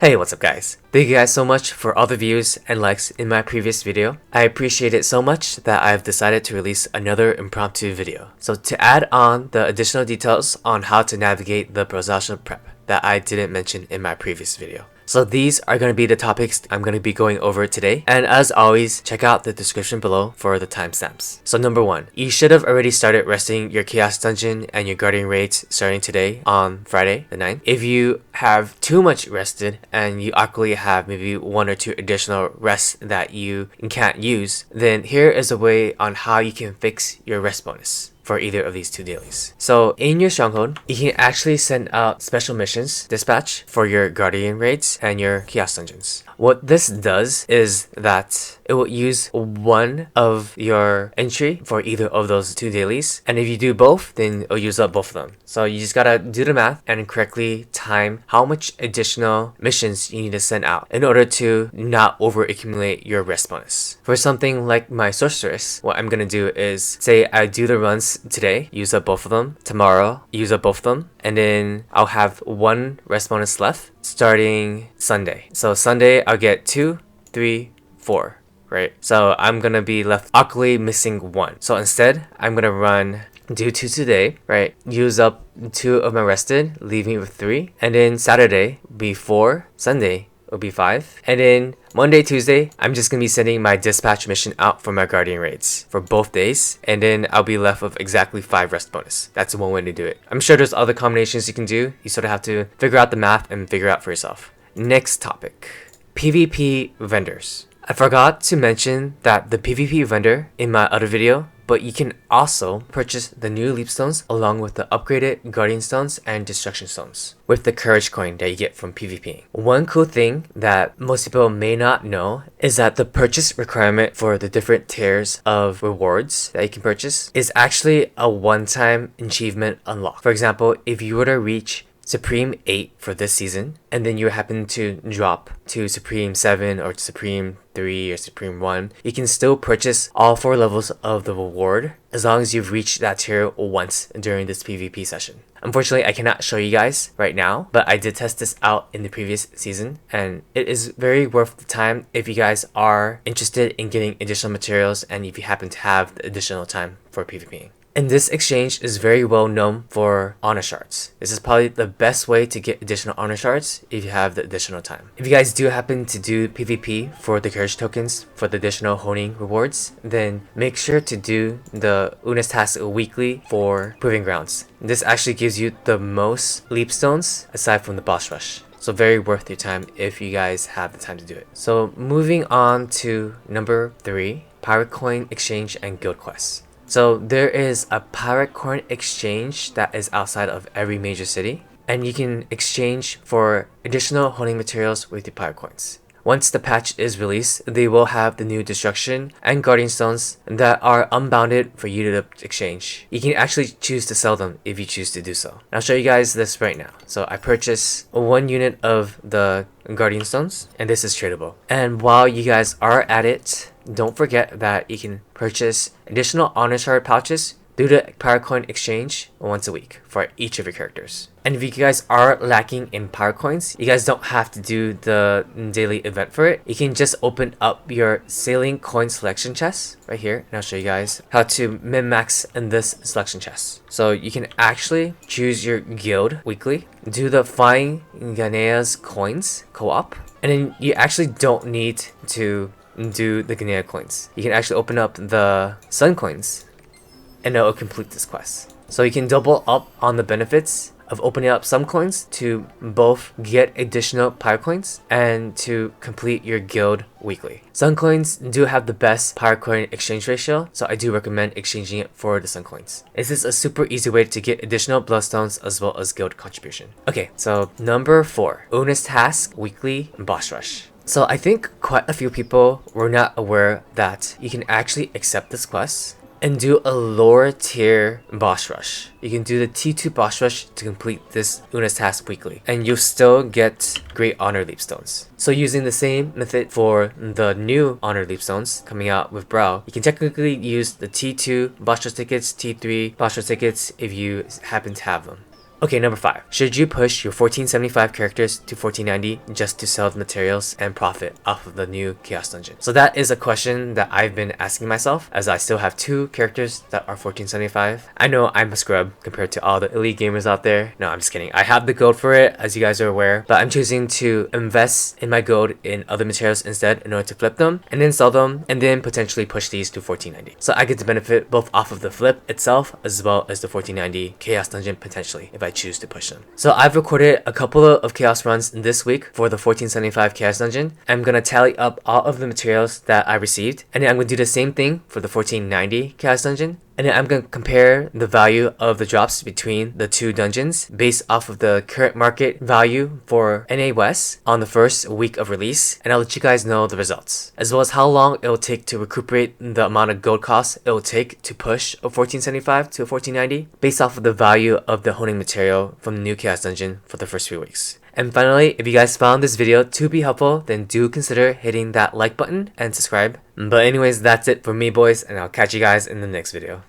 Hey, what's up guys? Thank you guys so much for all the views and likes in my previous video. I appreciate it so much that I've decided to release another impromptu video. So to add on the additional details on how to navigate the Brelshaza prep that I didn't mention in my previous video. So these are going to be the topics I'm going to be going over today, and as always, check out the description below for the timestamps. So number 1, you should have already started resting your Chaos Dungeon and your Guardian Raids starting today on Friday the 9th. If you have too much rested and you actually have maybe 1 or 2 additional rests that you can't use, then here is a way on how you can fix your rest bonus for either of these 2 dailies. So in your stronghold, you can actually send out special missions dispatch for your Guardian Raids and your Chaos Dungeons. What this does is that it will use one of your entry for either of those 2 dailies, and if you do both, then it'll use up both of them. So you just gotta do the math and correctly time how much additional missions you need to send out in order to not over accumulate your rest bonus. For something like my sorceress, what I'm gonna do is say I do the runs today, use up both of them, tomorrow use up both of them, and then I'll have 1 rest bonus left starting Sunday. So Sunday I'll get 2, 3, 4, right? So I'm gonna be left awkwardly missing 1. So instead I'm gonna run do 2 today, right? Use up 2 of my rested, leave me with 3, and then Saturday be 4, Sunday will be 5, and then Monday, Tuesday, I'm just gonna be sending my dispatch mission out for my Guardian Raids for both days, and then I'll be left with exactly 5 rest bonus. That's one way to do it. I'm sure there's other combinations you can do. You sort of have to figure out the math and figure out for yourself. Next topic, PvP vendors. I forgot to mention that the PvP vendor in my other video, but you can also purchase the new Leap Stones along with the upgraded Guardian Stones and Destruction Stones with the Courage coin that you get from PvP. One cool thing that most people may not know is that the purchase requirement for the different tiers of rewards that you can purchase is actually a one-time achievement unlock. For example, if you were to reach Supreme 8 for this season, and then you happen to drop to Supreme 7 or Supreme 3 or Supreme 1, you can still purchase all 4 levels of the reward as long as you've reached that tier once during this PvP session. Unfortunately, I cannot show you guys right now, but I did test this out in the previous season, and it is very worth the time if you guys are interested in getting additional materials and if you happen to have the additional time for PvPing. And this exchange is very well known for honor shards. This is probably the best way to get additional honor shards if you have the additional time. If you guys do happen to do PvP for the courage tokens for the additional honing rewards, then make sure to do the Una's task weekly for Proving Grounds. This actually gives you the most leap stones aside from the boss rush. So very worth your time if you guys have the time to do it. So moving on to number 3, Pirate Coin Exchange and Guild Quests. So there is a pirate coin exchange that is outside of every major city, and you can exchange for additional honing materials with your pirate coins. Once the patch is released, they will have the new destruction and guardian stones that are unbounded for you to exchange. You can actually choose to sell them if you choose to do so. I'll show you guys this right now. So I purchased 1 unit of the guardian stones, and this is tradable. And while you guys are at it, don't forget that you can purchase additional honor shard pouches through the pirate coin exchange once a week for each of your characters. And if you guys are lacking in pirate coins, you guys don't have to do the daily event for it. You can just open up your sailing coin selection chest right here, and I'll show you guys how to min-max in this selection chest. So you can actually choose your guild weekly, do the Flying Ganea's coins co-op, and then you actually don't need to do the Ganea coins. You can actually open up the Sun coins and it will complete this quest. So you can double up on the benefits of opening up some coins to both get additional pirate coins and to complete your guild weekly. Sun coins do have the best pirate coin exchange ratio, so I do recommend exchanging it for the Sun coins. This is a super easy way to get additional bloodstones as well as guild contribution. Okay, so number 4, Una's task weekly boss rush. So I think quite a few people were not aware that you can actually accept this quest and do a lower tier boss rush. You can do the T2 boss rush to complete this Una's task weekly, and you'll still get great honor leap stones. So using the same method for the new honor leap stones coming out with Brow, you can technically use the T2 boss rush tickets, T3 boss rush tickets if you happen to have them. Okay, number 5. Should you push your 1475 characters to 1490 just to sell the materials and profit off of the new Chaos Dungeon? So that is a question that I've been asking myself, as I still have 2 characters that are 1475. I know I'm a scrub compared to all the elite gamers out there. No, I'm just kidding. I have the gold for it, as you guys are aware, but I'm choosing to invest in my gold in other materials instead in order to flip them and then sell them and then potentially push these to 1490. So I get to benefit both off of the flip itself as well as the 1490 Chaos Dungeon potentially if I choose to push them. So I've recorded a couple of Chaos runs this week for the 1475 Chaos Dungeon. I'm gonna tally up all of the materials that I received, and then I'm gonna do the same thing for the 1490 Chaos Dungeon. And then I'm going to compare the value of the drops between the 2 dungeons based off of the current market value for NA West on the first week of release. And I'll let you guys know the results, as well as how long it will take to recuperate the amount of gold costs it will take to push a 1475 to a 1490 based off of the value of the honing material from the new Chaos Dungeon for the first few weeks. And finally, if you guys found this video to be helpful, then do consider hitting that like button and subscribe. But anyways, that's it for me, boys, and I'll catch you guys in the next video.